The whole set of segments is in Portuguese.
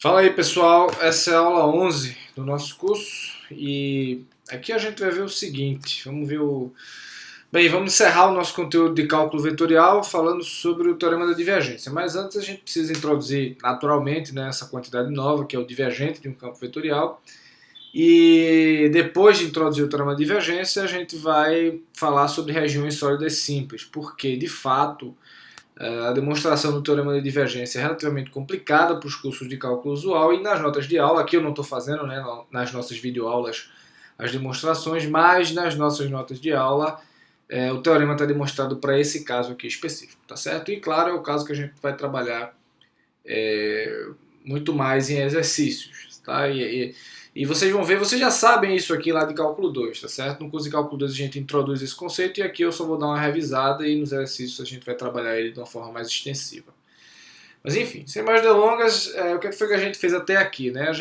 Fala aí pessoal, essa é a aula 11 do nosso curso e aqui a gente vai ver o seguinte, vamos encerrar o nosso conteúdo de cálculo vetorial falando sobre o teorema da divergência, mas antes a gente precisa introduzir naturalmente, né, essa quantidade nova que é o divergente de um campo vetorial e depois de introduzir o teorema da divergência a gente vai falar sobre regiões sólidas simples, porque de fato a demonstração do teorema de divergência é relativamente complicada para os cursos de cálculo usual e nas notas de aula, aqui eu não estou fazendo, né, nas nossas videoaulas as demonstrações, mas nas nossas notas de aula o teorema está demonstrado para esse caso aqui específico, tá certo? E claro, é o caso que a gente vai trabalhar muito mais em exercícios, tá? E vocês vão ver, vocês já sabem isso aqui lá de cálculo 2, tá certo? No curso de cálculo 2 a gente introduz esse conceito e aqui eu só vou dar uma revisada e nos exercícios a gente vai trabalhar ele de uma forma mais extensiva. Mas enfim, sem mais delongas, o que foi que a gente fez até aqui, né?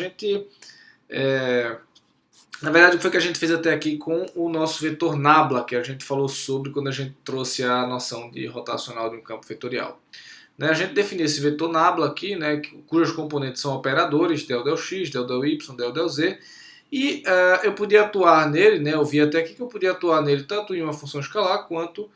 Na verdade, o que foi que a gente fez até aqui com o nosso vetor nabla, que a gente falou sobre quando a gente trouxe a noção de rotacional de um campo vetorial. Né, a gente definiu esse vetor nabla aqui, né, cujos componentes são operadores, del x, del y, del z, e eu podia atuar nele, né, eu vi até aqui que eu podia atuar nele tanto em uma função escalar quanto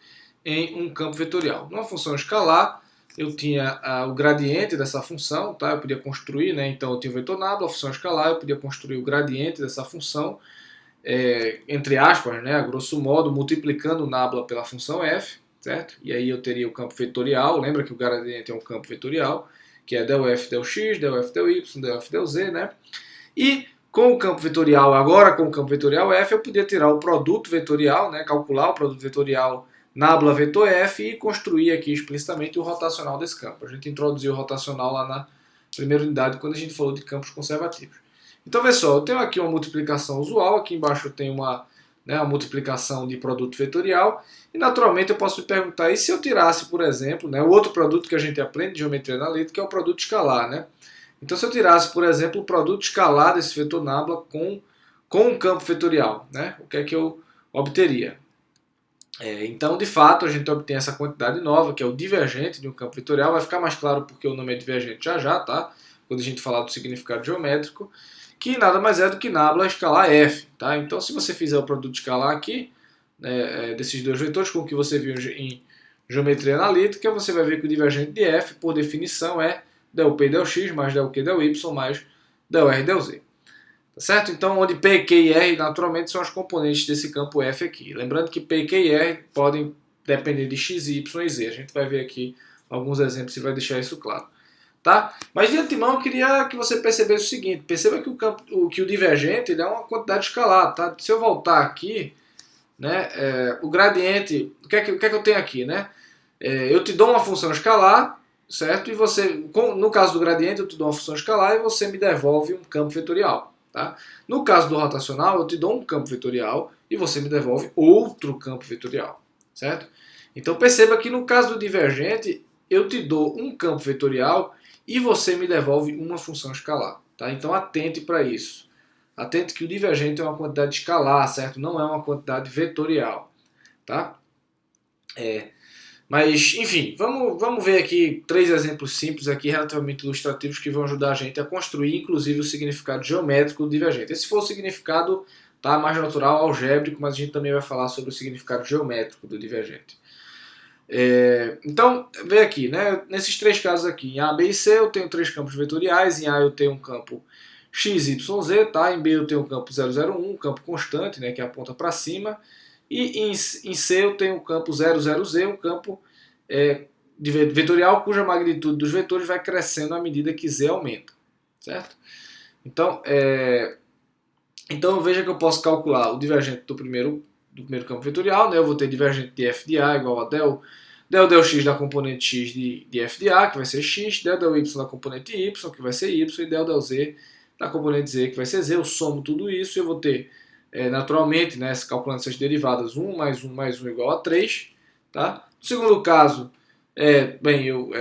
em um campo vetorial. Numa função escalar, eu tinha o gradiente dessa função, tá? Eu podia construir, né, então eu tinha o vetor nabla, a função escalar, eu podia construir o gradiente dessa função, entre aspas, né, a grosso modo, multiplicando o nabla pela função f, certo? E aí eu teria o campo vetorial, lembra que o gradiente é um campo vetorial, que é del f, del x, del f, del y, del f, del z, né? E com o campo vetorial, agora com o campo vetorial f, eu podia tirar o produto vetorial, né? Calcular o produto vetorial nabla vetor f e construir aqui explicitamente o rotacional desse campo. A gente introduziu o rotacional lá na primeira unidade quando a gente falou de campos conservativos. Então, vê só, eu tenho aqui uma multiplicação usual, aqui embaixo eu tenho uma multiplicação de produto vetorial, e naturalmente eu posso me perguntar, e se eu tirasse, por exemplo, né, o outro produto que a gente aprende de geometria analítica é o produto escalar, né? Então, se eu tirasse, por exemplo, o produto escalar desse vetor nabla com um campo vetorial, né, o que é que eu obteria? Então, de fato, a gente obtém essa quantidade nova, que é o divergente de um campo vetorial, vai ficar mais claro porque o nome é divergente já, tá? Quando a gente falar do significado geométrico, que nada mais é do que nabla escalar f, tá? Então, se você fizer o produto escalar aqui, né, desses dois vetores, como que você viu em geometria analítica, você vai ver que o divergente de f, por definição, é del p del x mais del q del y mais del r del z. Tá certo? Então, onde P, Q e R naturalmente são as componentes desse campo F aqui. Lembrando que P, Q e R podem depender de X, Y e Z. A gente vai ver aqui alguns exemplos e vai deixar isso claro. Tá? Mas de antemão eu queria que você percebesse o seguinte, perceba que o divergente ele é uma quantidade escalar. Tá? Se eu voltar aqui, né, o gradiente, o que é que eu tenho aqui? Né? Eu te dou uma função escalar, certo? E você, no caso do gradiente, eu te dou uma função escalar e você me devolve um campo vetorial. Tá? No caso do rotacional, eu te dou um campo vetorial e você me devolve outro campo vetorial, certo? Então perceba que no caso do divergente, eu te dou um campo vetorial e você me devolve uma função escalar. Tá? Então atente para isso. Atente que o divergente é uma quantidade escalar, certo? Não é uma quantidade vetorial. Tá? Mas, enfim, vamos ver aqui 3 exemplos simples aqui, relativamente ilustrativos, que vão ajudar a gente a construir, inclusive, o significado geométrico do divergente. Esse for o significado mais natural, algébrico, mas a gente também vai falar sobre o significado geométrico do divergente. Então, vê aqui, né? Nesses 3 casos aqui, em A, B e C eu tenho 3 campos vetoriais, em A eu tenho um campo x, y, z, tá? Em B eu tenho um campo 0, 0, 1, um campo constante, né, que aponta para cima, e em C eu tenho um campo 0, 0, z, um campo vetorial cuja magnitude dos vetores vai crescendo à medida que z aumenta, certo? Então veja que eu posso calcular o divergente do primeiro campo vetorial, né? Eu vou ter divergente de f de A igual a del x da componente x de f de A, que vai ser x, del y da componente y, que vai ser y, e del z da componente z, que vai ser z. Eu somo tudo isso e eu vou ter, naturalmente, né, calculando essas derivadas, 1 mais 1 mais 1 igual a 3. Tá? No segundo caso,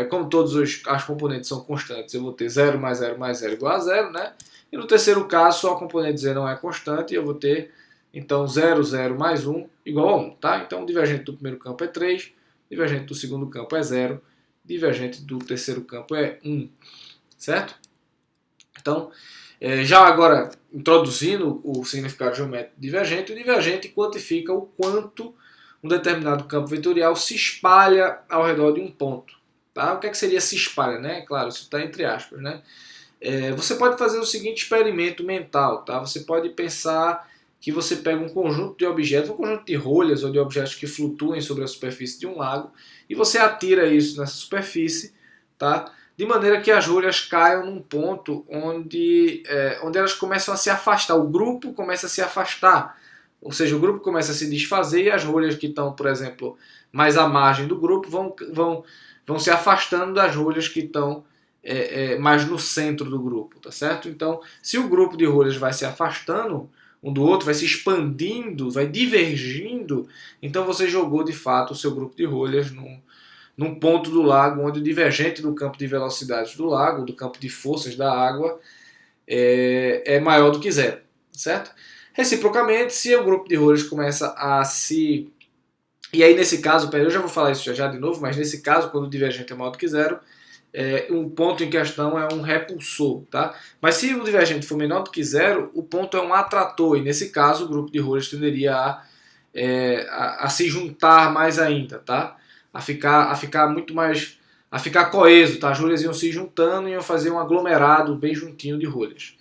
como todas as componentes são constantes, eu vou ter 0 mais 0 mais 0 igual a 0. Né? E no terceiro caso, só a componente z não é constante e eu vou ter, então, 0, 0 mais 1 igual a 1. Tá? Então, o divergente do primeiro campo é 3, divergente do segundo campo é 0, divergente do terceiro campo é 1. Certo? Então, já agora introduzindo o significado geométrico divergente, o divergente quantifica o quanto um determinado campo vetorial se espalha ao redor de um ponto. Tá? O que seria se espalha? Né? Claro, isso está entre aspas. Né? Você pode fazer o seguinte experimento mental. Tá? Você pode pensar que você pega um conjunto de objetos, um conjunto de rolhas ou de objetos que flutuem sobre a superfície de um lago, e você atira isso nessa superfície, tá? De maneira que as rolhas caiam num ponto onde elas começam a se afastar. O grupo começa a se afastar, ou seja, o grupo começa a se desfazer e as rolhas que estão, por exemplo, mais à margem do grupo vão se afastando das rolhas que estão mais no centro do grupo, tá certo? Então, se o grupo de rolhas vai se afastando um do outro, vai se expandindo, vai divergindo, então você jogou de fato o seu grupo de rolhas num ponto do lago onde o divergente do campo de velocidades do lago, do campo de forças da água, é maior do que zero, certo? Reciprocamente, se o grupo de rolhas começa a se... E aí nesse caso, eu já vou falar isso já de novo, mas nesse caso, quando o divergente é maior do que zero, um ponto em questão é um repulsor, tá? Mas se o divergente for menor do que zero, o ponto é um atrator, e nesse caso o grupo de rolhas tenderia a se juntar mais ainda, tá? A ficar muito mais, a ficar coeso, tá? As rolhas iam se juntando e iam fazer um aglomerado bem juntinho de rolhas,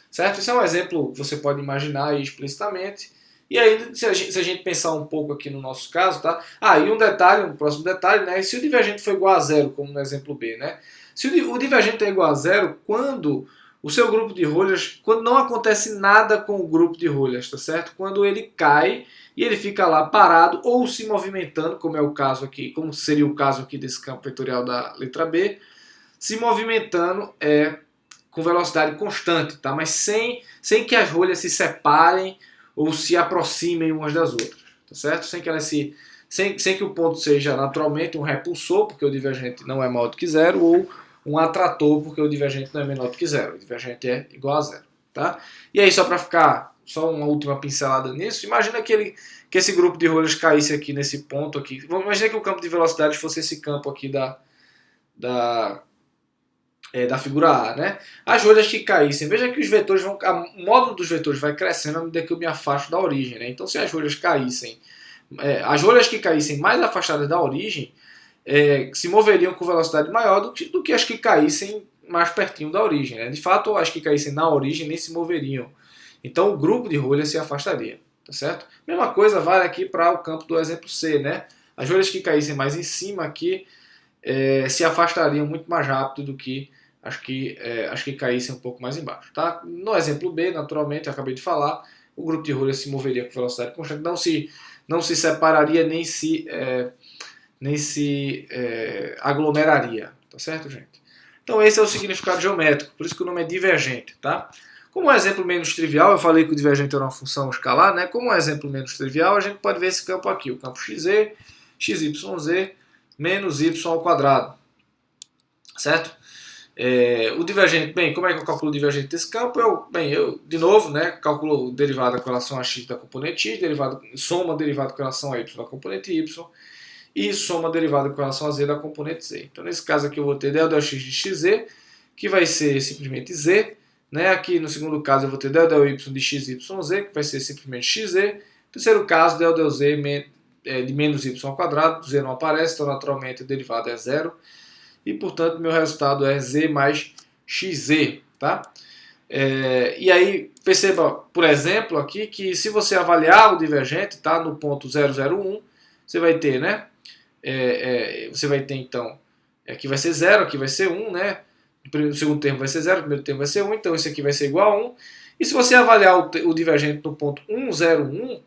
certo? Esse é um exemplo que você pode imaginar aí explicitamente. E aí, se a gente pensar um pouco aqui no nosso caso, tá? E um próximo detalhe, né? Se o divergente for igual a zero, como no exemplo B, né? Se o divergente é igual a zero, quando o seu grupo de rolhas, quando não acontece nada com o grupo de rolhas, tá certo? Quando ele cai e ele fica lá parado ou se movimentando, como é o caso aqui, como seria o caso aqui desse campo vetorial da letra B, se movimentando com velocidade constante, tá? Mas sem que as rolhas se separem ou se aproximem umas das outras, tá certo? Sem que o ponto seja naturalmente um repulsor, porque o divergente não é maior do que zero, ou um atrator, porque o divergente não é menor do que zero. O divergente é igual a zero, tá? E aí, só uma última pincelada nisso, imagina que esse grupo de rolhas caísse aqui nesse ponto aqui. Imagina que o campo de velocidade fosse esse campo aqui da figura A, né? As rolhas que caíssem, veja que os vetores o módulo dos vetores vai crescendo à medida que eu me afasto da origem, né? Então, se as rolhas caíssem, as rolhas que caíssem mais afastadas da origem se moveriam com velocidade maior do que as que caíssem mais pertinho da origem, né? De fato, as que caíssem na origem nem se moveriam. Então, o grupo de rolhas se afastaria, tá certo? Mesma coisa vale aqui para o campo do exemplo C, né? As rolhas que caíssem mais em cima aqui se afastariam muito mais rápido do que as que caíssem um pouco mais embaixo, tá? No exemplo B, naturalmente, eu acabei de falar, o grupo de rolhas se moveria com velocidade constante, não se separaria nem se aglomeraria, tá certo, gente? Então esse é o significado geométrico, por isso que o nome é divergente, tá? Como um exemplo menos trivial, eu falei que o divergente era uma função escalar, né? Como um exemplo menos trivial, a gente pode ver esse campo aqui, o campo xe, xyz, menos y ao quadrado, certo? O divergente, como é que eu calculo o divergente desse campo? Eu de novo, né, calculo o derivado com relação a x da componente x, soma derivado com relação a y da componente y, e soma derivado com relação a z da componente z. Então, nesse caso aqui, eu vou ter del x de xz, que vai ser simplesmente z. Né? Aqui, no segundo caso, eu vou ter del y de xyz, que vai ser simplesmente xz. No terceiro caso, del z de menos y ao quadrado, z não aparece, então, naturalmente, o derivado é zero. E, portanto, meu resultado é z mais xz. Tá? E aí, perceba, por exemplo, aqui, que se você avaliar o divergente, tá, no ponto 001, você vai ter, né? Você vai ter, então, aqui vai ser 0, aqui vai ser 1, né? O segundo termo vai ser 0, o primeiro termo vai ser 1, então isso aqui vai ser igual a 1. E se você avaliar o divergente no ponto 101,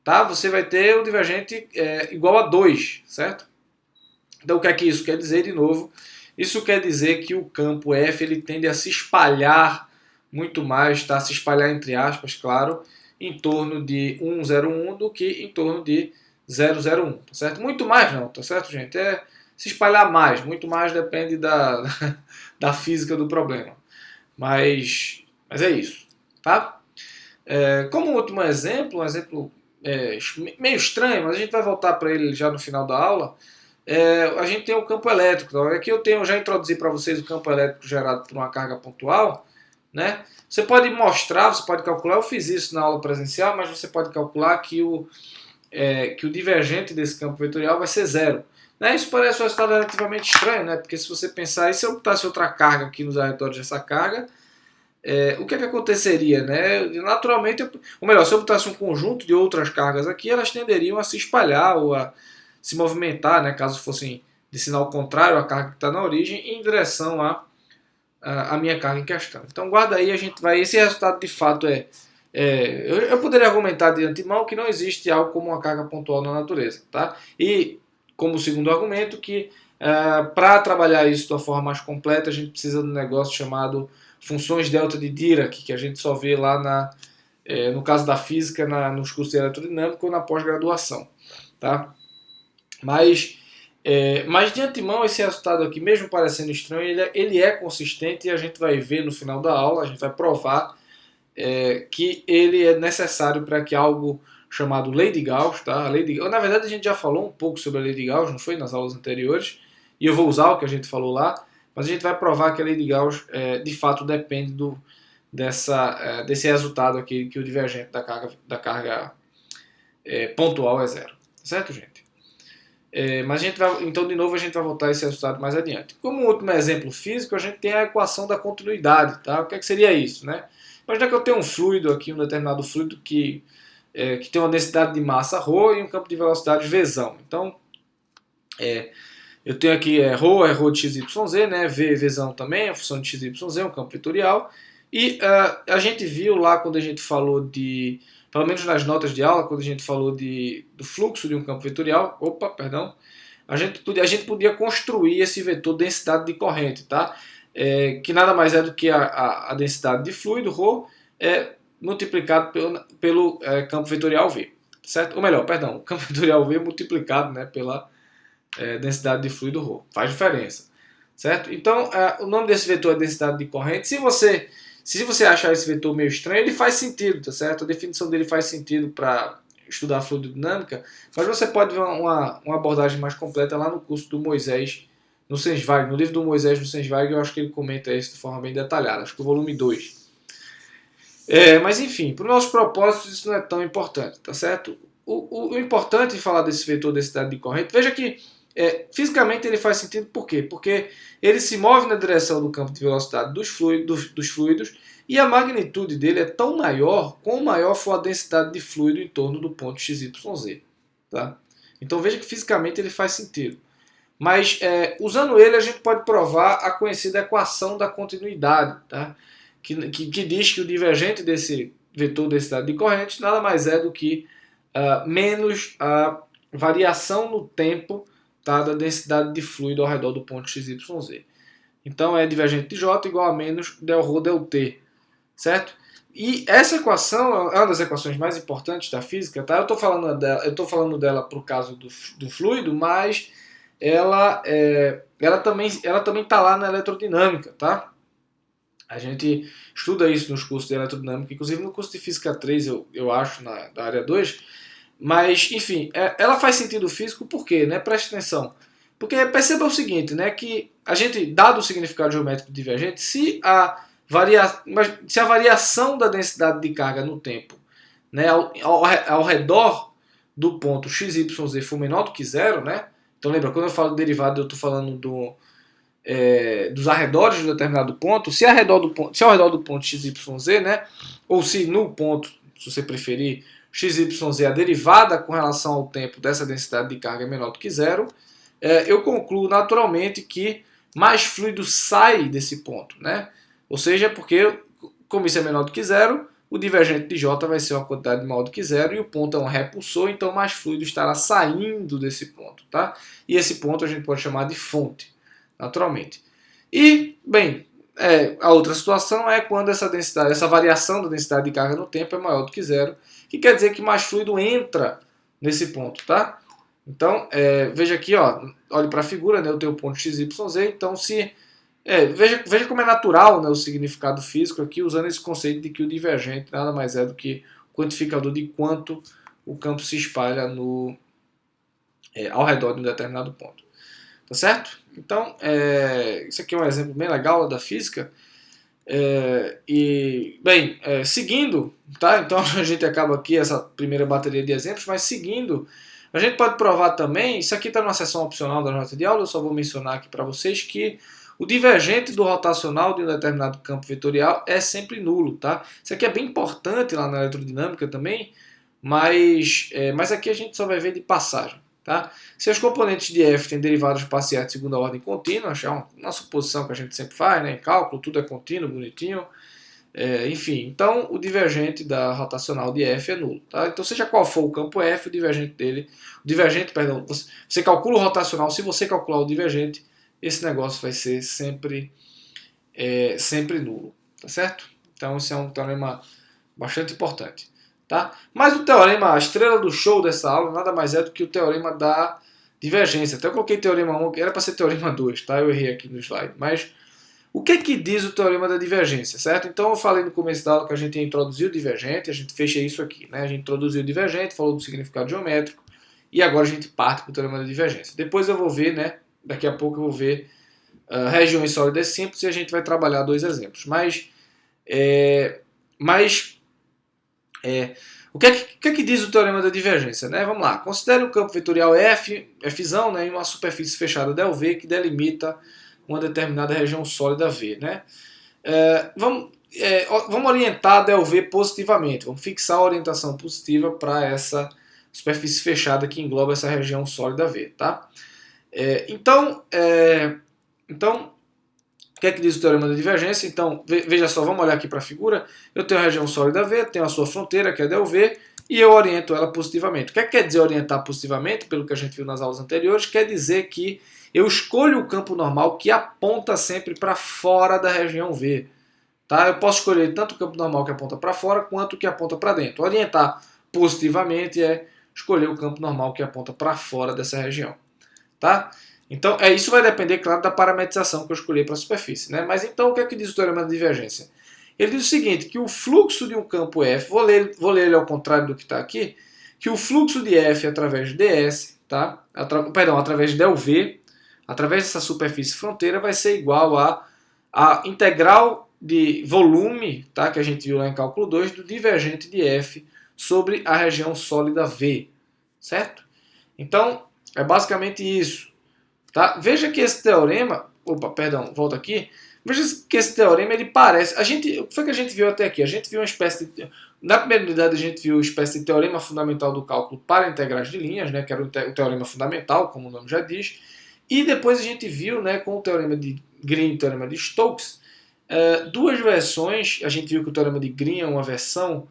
tá? Você vai ter o divergente igual a 2, certo? Então o que é que isso quer dizer, de novo? Isso quer dizer que o campo F ele tende a se espalhar muito mais, tá? Se espalhar entre aspas, claro, em torno de 101 do que em torno de 001, tá certo? Muito mais não, tá certo, gente? Se espalhar mais, muito mais depende da física do problema. Mas é isso, tá? Como último exemplo, um exemplo meio estranho, mas a gente vai voltar para ele já no final da aula, a gente tem o campo elétrico. Então, aqui eu já introduzi para vocês o campo elétrico gerado por uma carga pontual, né? Você pode mostrar, você pode calcular, eu fiz isso na aula presencial, mas você pode calcular que o divergente desse campo vetorial vai ser zero. Né? Isso parece um resultado relativamente estranho, né? Porque se você pensar, e se eu botasse outra carga aqui nos arredores dessa carga, o que é que aconteceria? Né? Naturalmente, ou melhor, se eu botasse um conjunto de outras cargas aqui, elas tenderiam a se espalhar ou a se movimentar, né? Caso fossem de sinal contrário à carga que está na origem, em direção a minha carga em questão. Então guarda aí, a gente vai. Esse resultado de fato eu poderia argumentar de antemão que não existe algo como uma carga pontual na natureza, tá? E como segundo argumento que para trabalhar isso de uma forma mais completa a gente precisa de um negócio chamado funções delta de Dirac, que a gente só vê lá no caso da física, nos cursos de eletrodinâmica ou na pós-graduação, tá? Mas de antemão esse resultado aqui, mesmo parecendo estranho, ele é consistente e a gente vai ver no final da aula, a gente vai provar que ele é necessário para que algo chamado lei de Gauss, tá? Na verdade a gente já falou um pouco sobre a lei de Gauss, não foi? Nas aulas anteriores, e eu vou usar o que a gente falou lá, mas a gente vai provar que a lei de Gauss de fato depende desse resultado aqui, que o divergente da carga pontual é zero, certo, gente? Mas então de novo a gente vai voltar a esse resultado mais adiante. Como último exemplo físico, a gente tem a equação da continuidade, tá? O que seria isso, né? Imagina que eu tenho um fluido aqui, um determinado fluido que tem uma densidade de massa ρ e um campo de velocidade Vzão. Então, eu tenho aqui ρ é ρ de xyz, né? Vzão também, a função de xyz, um campo vetorial. E a gente viu lá quando a gente falou pelo menos nas notas de aula, quando a gente falou do fluxo de um campo vetorial, a gente podia construir esse vetor densidade de corrente, tá? Que nada mais é do que a densidade de fluido, ρ, multiplicado pelo campo vetorial V, certo? Ou melhor, perdão, o campo vetorial V multiplicado, né, pela densidade de fluido ρ. Faz diferença, certo? Então, o nome desse vetor é densidade de corrente. Se você achar esse vetor meio estranho, ele faz sentido, tá certo? A definição dele faz sentido para estudar fluidodinâmica, mas você pode ver uma abordagem mais completa lá no curso do Moisés, no Sensweig, no livro do Moisés no Sensweig, eu acho que ele comenta isso de forma bem detalhada, acho que o volume 2. Mas enfim, para os nossos propósitos isso não é tão importante, tá certo? O importante em falar desse vetor densidade de corrente, veja que fisicamente ele faz sentido por quê? Porque ele se move na direção do campo de velocidade dos fluidos e a magnitude dele é tão maior quanto maior for a densidade de fluido em torno do ponto XYZ. Tá? Então veja que fisicamente ele faz sentido. Mas usando ele a gente pode provar a conhecida equação da continuidade, tá? que diz que o divergente desse vetor densidade de corrente nada mais é do que menos a variação no tempo, tá, da densidade de fluido ao redor do ponto XYZ. Então é divergente de J igual a menos del ρ del T, certo? E essa equação é uma das equações mais importantes da física, tá? Eu estou falando dela para o caso do fluido, mas ela também está lá na eletrodinâmica, tá? A gente estuda isso nos cursos de eletrodinâmica, inclusive no curso de Física 3, eu acho, da área 2. Mas, enfim, ela faz sentido físico por quê? Né? Preste atenção. Porque perceba o seguinte, né, que a gente, dado o significado geométrico divergente, se a variação da densidade de carga no tempo, né, ao redor do ponto XYZ for menor do que zero, né? Então lembra, quando eu falo derivado, eu estou falando dos arredores de um determinado ponto. Se ao redor do ponto XYZ, né, ou se no ponto, se você preferir, XYZ, a derivada com relação ao tempo dessa densidade de carga é menor do que zero, eu concluo naturalmente que mais fluido sai desse ponto, né? Ou seja, porque como isso é menor do que zero, o divergente de J vai ser uma quantidade maior do que zero e o ponto é um repulsor, então mais fluido estará saindo desse ponto, tá? E esse ponto a gente pode chamar de fonte, naturalmente. E, bem, a outra situação é quando essa variação da densidade de carga no tempo é maior do que zero, que quer dizer que mais fluido entra nesse ponto, tá? Então, veja aqui, ó, olhe para a figura, né, eu tenho o ponto XYZ, então veja como é natural, né, o significado físico aqui, usando esse conceito de que o divergente nada mais é do que o quantificador de quanto o campo se espalha ao redor de um determinado ponto. Tá certo? Então, isso aqui é um exemplo bem legal da física. Seguindo, tá? Então a gente acaba aqui essa primeira bateria de exemplos, mas seguindo, a gente pode provar também, isso aqui está numa seção opcional da nota de aula, eu só vou mencionar aqui para vocês que o divergente do rotacional de um determinado campo vetorial é sempre nulo, tá? Isso aqui é bem importante lá na eletrodinâmica também, mas aqui a gente só vai ver de passagem, tá? Se os componentes de F têm derivadas parciais de segunda ordem contínua, é uma suposição que a gente sempre faz, né? Em cálculo, tudo é contínuo, bonitinho. Enfim, então o divergente da rotacional de F é nulo, tá? Então seja qual for o campo F, você calcula o rotacional, se você calcular o divergente, esse negócio vai ser sempre nulo, tá certo? Então esse é um teorema bastante importante, tá? Mas o teorema, a estrela do show dessa aula, nada mais é do que o teorema da divergência. Até eu coloquei teorema 1, era para ser teorema 2, tá? Eu errei aqui no slide, mas o que diz o teorema da divergência, certo? Então eu falei no começo da aula que a gente ia introduzir o divergente, a gente fecha isso aqui, né? A gente introduziu o divergente, falou do significado geométrico, e agora a gente parte para o teorema da divergência. Depois eu vou ver, né? Daqui a pouco eu vou ver regiões sólidas simples e a gente vai trabalhar dois exemplos. O que diz o teorema da divergência, né? Vamos lá. Considere um campo vetorial Fzão, né, em uma superfície fechada ΔV que delimita uma determinada região sólida V, né? Vamos orientar a ΔV positivamente. Vamos fixar a orientação positiva para essa superfície fechada que engloba essa região sólida V, tá? Então, o que é que diz o teorema da divergência? Então, veja só, vamos olhar aqui para a figura. Eu tenho a região sólida V, tenho a sua fronteira, que é ΔV, e eu oriento ela positivamente. O que é que quer dizer orientar positivamente? Pelo que a gente viu nas aulas anteriores, quer dizer que eu escolho o campo normal que aponta sempre para fora da região V. Tá? Eu posso escolher tanto o campo normal que aponta para fora, quanto o que aponta para dentro. Orientar positivamente é escolher o campo normal que aponta para fora dessa região. Tá? Então, isso vai depender, claro, da parametrização que eu escolher para a superfície. Né? Mas então, o que é que diz o teorema da divergência? Ele diz o seguinte, que o fluxo de um campo F, vou ler ele ao contrário do que está aqui, que o fluxo de F através de ds, tá? Através de ΔV, através dessa superfície fronteira, vai ser igual a integral de volume, tá? Que a gente viu lá em cálculo 2, do divergente de F sobre a região sólida V, certo? Então, é basicamente isso. Tá? Veja que esse teorema, volta aqui. Veja que esse teorema ele parece. O que foi que a gente viu até aqui? A gente viu uma espécie de. Na primeira unidade a gente viu uma espécie de teorema fundamental do cálculo para integrais de linhas, né, que era o teorema fundamental, como o nome já diz. E depois a gente viu, né, com o teorema de Green e o teorema de Stokes, duas versões. A gente viu que o teorema de Green é uma versão,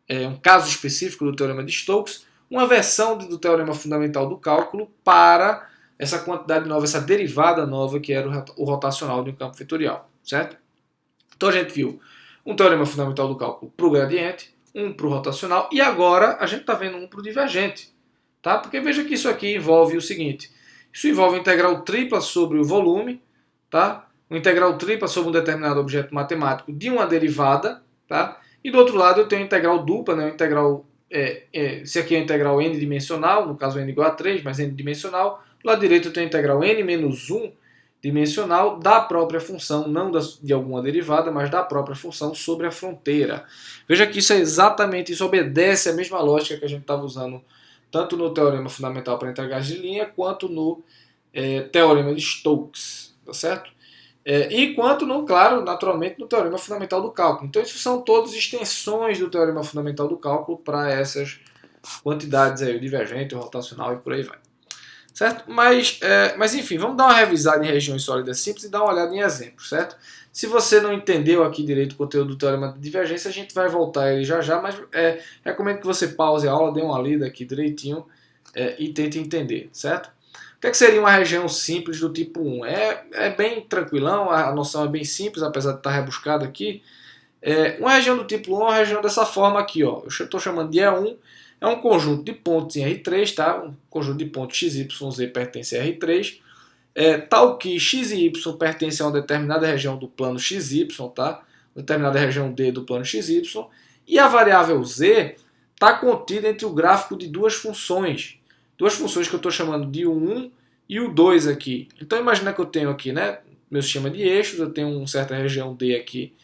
um caso específico do teorema de Stokes, uma versão do teorema fundamental do cálculo para essa quantidade nova, essa derivada nova que era o rotacional de um campo vetorial, certo? Então a gente viu um teorema fundamental do cálculo para o gradiente, um para o rotacional, e agora a gente está vendo um para o divergente, tá? Porque veja que isso aqui envolve o seguinte, isso envolve uma integral tripla sobre o volume, tá? Uma integral tripla sobre um determinado objeto matemático de uma derivada, tá? E do outro lado eu tenho uma integral dupla, né? Uma integral, esse aqui é a integral n dimensional, no caso n igual a 3, mas n dimensional. Do lado direito eu tenho a integral n menos 1 dimensional da própria função, não de alguma derivada, mas da própria função sobre a fronteira. Veja que isso é exatamente, isso obedece à mesma lógica que a gente estava usando tanto no teorema fundamental para integrais de linha, quanto no teorema de Stokes, tá certo? E quanto, claro, naturalmente, no teorema fundamental do cálculo. Então isso são todas extensões do teorema fundamental do cálculo para essas quantidades aí, o divergente, o rotacional e por aí vai. Certo? Mas enfim, vamos dar uma revisada em regiões sólidas simples e dar uma olhada em exemplos, certo? Se você não entendeu aqui direito o conteúdo do teorema de divergência, a gente vai voltar a ele já, mas recomendo que você pause a aula, dê uma lida aqui direitinho e tente entender, certo? O que seria uma região simples do tipo 1? É bem tranquilão, a noção é bem simples, apesar de estar rebuscada aqui. Uma região do tipo 1 é uma região dessa forma aqui, ó. Eu estou chamando de E1. É um conjunto de pontos em R3, tá? Um conjunto de pontos x, y, z pertence a R3. Tal que x e y pertencem a uma determinada região do plano xy, tá? Determinada região D do plano xy. E a variável z está contida entre o gráfico de duas funções. Duas funções que eu estou chamando de o 1 e o 2 aqui. Então imagina que eu tenho aqui, né, meu sistema de eixos, eu tenho uma certa região D aqui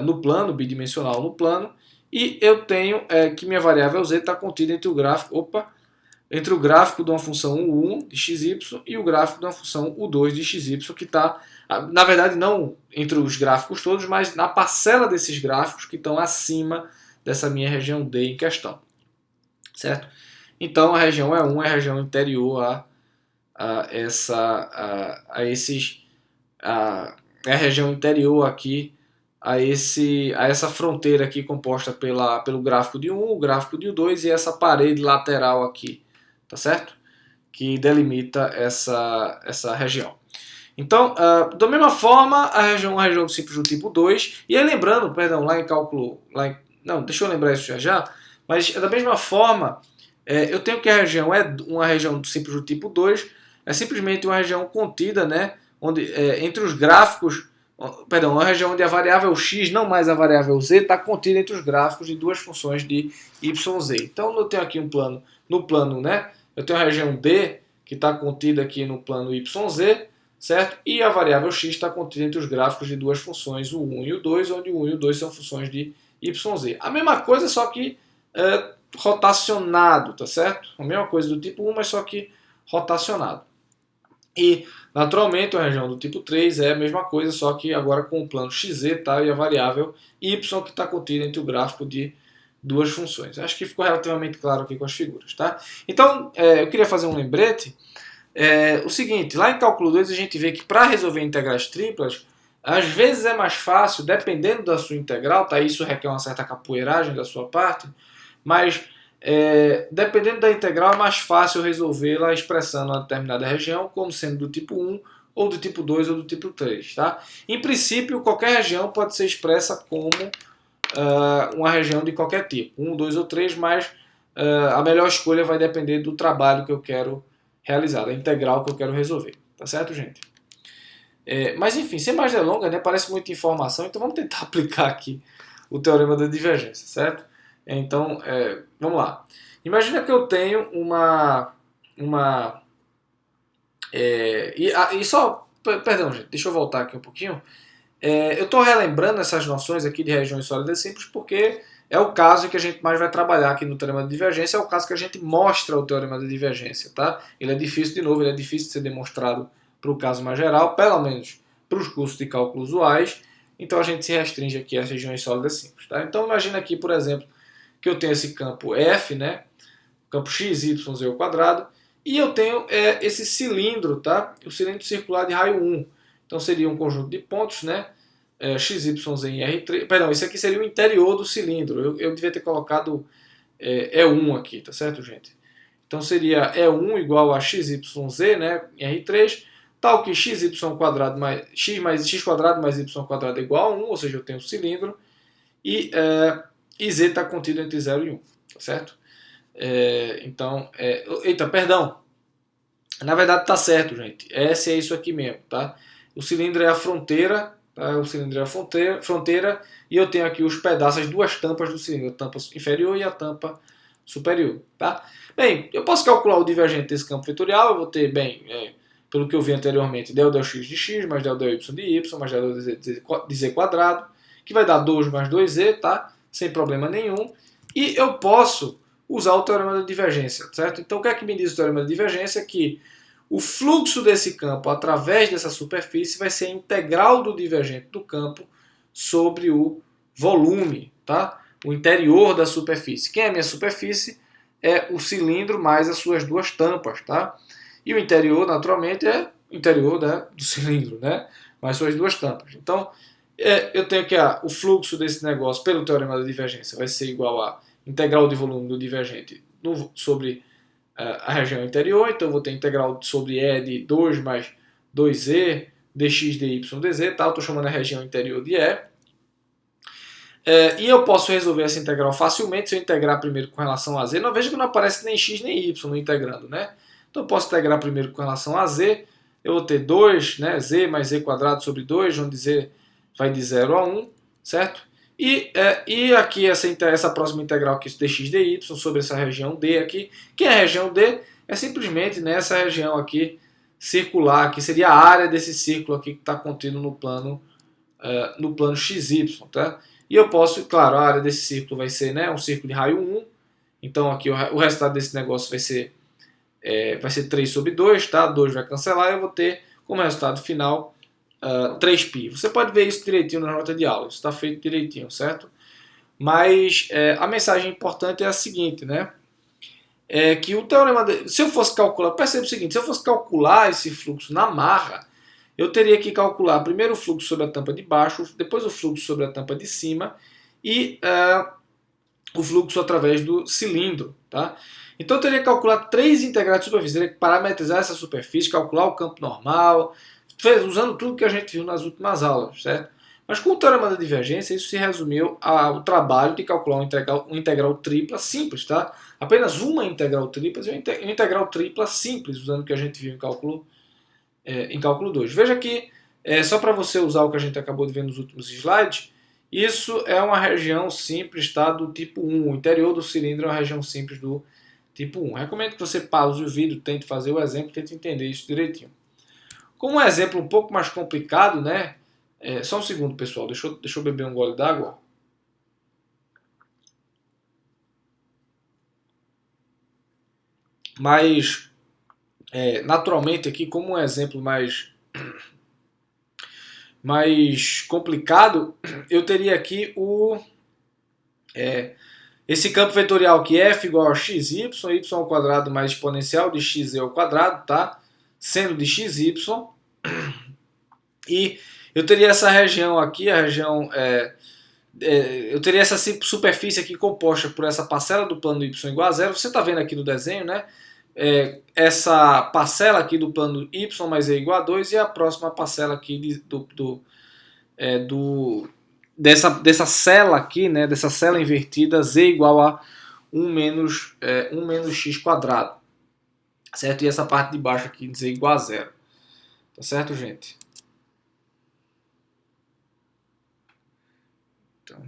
no plano, bidimensional no plano, e eu tenho que minha variável z está contida entre o gráfico de uma função u1 de xy e o gráfico de uma função u2 de xy, que está, na verdade, não entre os gráficos todos, mas na parcela desses gráficos que estão acima dessa minha região D em questão. Certo? Então a região E1 é a região interior é a região interior aqui a essa fronteira aqui composta pelo gráfico de 1, o gráfico de 2 e essa parede lateral aqui, tá certo? Que delimita essa região. Então, da mesma forma, a região é uma região simples do tipo 2, e aí lembrando, perdão, lá em cálculo, não, deixa eu lembrar isso já, mas da mesma forma, eu tenho que a região é uma região simples do tipo 2, é simplesmente uma região contida, né, onde, entre os gráficos, perdão, uma região onde a variável x, não mais a variável z, está contida entre os gráficos de duas funções de y e z. Então eu tenho aqui no plano, né, eu tenho a região D, que está contida aqui no plano YZ, certo? E a variável x está contida entre os gráficos de duas funções, o 1 e o 2, onde o 1 e o 2 são funções de YZ. A mesma coisa, só que rotacionado, tá certo? A mesma coisa do tipo 1, mas só que rotacionado. E, naturalmente, a região do tipo 3 é a mesma coisa, só que agora com o plano XZ, tá? E a variável y que está contida entre o gráfico de duas funções. Acho que ficou relativamente claro aqui com as figuras, tá? Então, eu queria fazer um lembrete. O seguinte, lá em cálculo 2 a gente vê que para resolver integrais triplas, às vezes é mais fácil, dependendo da sua integral, tá? Isso requer uma certa capoeiragem da sua parte, mas dependendo da integral é mais fácil resolvê-la expressando uma determinada região como sendo do tipo 1, ou do tipo 2 ou do tipo 3. Tá? Em princípio, qualquer região pode ser expressa como uma região de qualquer tipo, 1, 2 ou 3, mas a melhor escolha vai depender do trabalho que eu quero realizar, da integral que eu quero resolver. Tá certo, gente? Mas enfim, sem mais delongas, né, parece muita informação, então vamos tentar aplicar aqui o teorema da divergência, certo? Então, vamos lá. Imagina que eu tenho perdão, gente, deixa eu voltar aqui um pouquinho. Eu estou relembrando essas noções aqui de regiões sólidas simples porque é o caso que a gente mais vai trabalhar aqui no teorema da divergência, é o caso que a gente mostra o teorema da divergência, tá? Ele é difícil, de novo, ele é difícil de ser demonstrado para o caso mais geral, pelo menos para os cursos de cálculo usuais, então a gente se restringe aqui às regiões sólidas simples, tá? Então imagina aqui, por exemplo, que eu tenho esse campo F, né? Campo x, y, z ao quadrado, e eu tenho esse cilindro, tá? O cilindro circular de raio 1. Então seria um conjunto de pontos, né? X, Y, Z em R3. Perdão, esse aqui seria o interior do cilindro. Eu devia ter colocado E1 aqui, tá certo, gente? Então seria E1 igual a XYZ, né? Em R3, tal que XY quadrado mais x quadrado mais y quadrado é igual a 1, ou seja, eu tenho o cilindro, e Z está contido entre 0 e 1, tá certo? Eita, perdão. Na verdade está certo, gente. S é isso aqui mesmo, tá? O cilindro é a fronteira, tá? O cilindro é a fronteira e eu tenho aqui os pedaços, as duas tampas do cilindro, a tampa inferior e a tampa superior, tá? Bem, eu posso calcular o divergente desse campo vetorial, eu vou ter, pelo que eu vi anteriormente, del x de x mais del y de y mais del de z quadrado, que vai dar 2 mais 2z, tá? Sem problema nenhum. E eu posso usar o teorema da divergência, certo? Então o que é que me diz o teorema da divergência? Que o fluxo desse campo através dessa superfície vai ser a integral do divergente do campo sobre o volume, tá? O interior da superfície. Quem é a minha superfície? É o cilindro mais as suas duas tampas, tá? E o interior, naturalmente, é o interior do cilindro, né? Mais suas duas tampas. Então, eu tenho que o fluxo desse negócio pelo teorema da divergência vai ser igual a integral de volume do divergente sobre a região interior, então eu vou ter integral sobre E de 2 mais 2E, dx, dy, dz, tá? Eu estou chamando a região interior de E. E eu posso resolver essa integral facilmente se eu integrar primeiro com relação a z. Não veja que não aparece nem x nem y no integrando, né? Então eu posso integrar primeiro com relação a z. Eu vou ter 2, né, z mais z quadrado sobre 2, onde z vai de 0 a 1, certo? E aqui essa próxima integral aqui dx dy sobre essa região D aqui. Que é a região D? É simplesmente nessa região aqui circular, que seria a área desse círculo aqui que está contido no plano no plano XY, tá? E eu posso, claro, a área desse círculo vai ser, né, um círculo de raio 1, então aqui o resultado desse negócio vai ser 3 sobre 2, tá? 2 vai cancelar e eu vou ter como resultado final 3π. Você pode ver isso direitinho na nota de aula, isso está feito direitinho, certo? Mas a mensagem importante é a seguinte, né? É que o teorema, se eu fosse calcular, perceba o seguinte, se eu fosse calcular esse fluxo na marra, eu teria que calcular primeiro o fluxo sobre a tampa de baixo, depois o fluxo sobre a tampa de cima e o fluxo através do cilindro, tá? Então eu teria que calcular 3 integrais de superfície, teria que parametrizar essa superfície, calcular o campo normal, usando tudo que a gente viu nas últimas aulas, certo? Mas com o teorema da divergência, isso se resumiu ao trabalho de calcular uma integral tripla simples, tá? Apenas uma integral tripla e uma integral tripla simples, usando o que a gente viu em cálculo 2. Veja que, só para você usar o que a gente acabou de ver nos últimos slides, isso é uma região simples, tá? Do tipo 1. O interior do cilindro é uma região simples do tipo 1. Recomendo que você pause o vídeo, tente fazer o exemplo, tente entender isso direitinho. Como um exemplo um pouco mais complicado, né? Só um segundo, pessoal. Deixa eu beber um gole d'água. Mas, naturalmente aqui, como um exemplo mais complicado, eu teria aqui esse campo vetorial que f igual a xy, y ao quadrado mais exponencial de x ao quadrado, tá? Sendo de xy. E eu teria essa região aqui, eu teria essa superfície aqui composta por essa parcela do plano y igual a zero. Você está vendo aqui no desenho, né? Essa parcela aqui do plano y mais e igual a 2 e a próxima parcela aqui dessa cela aqui, né? Dessa cela invertida, z igual a 1 menos x quadrado. Certo? E essa parte de baixo aqui, z igual a zero. Tá certo, gente? Então...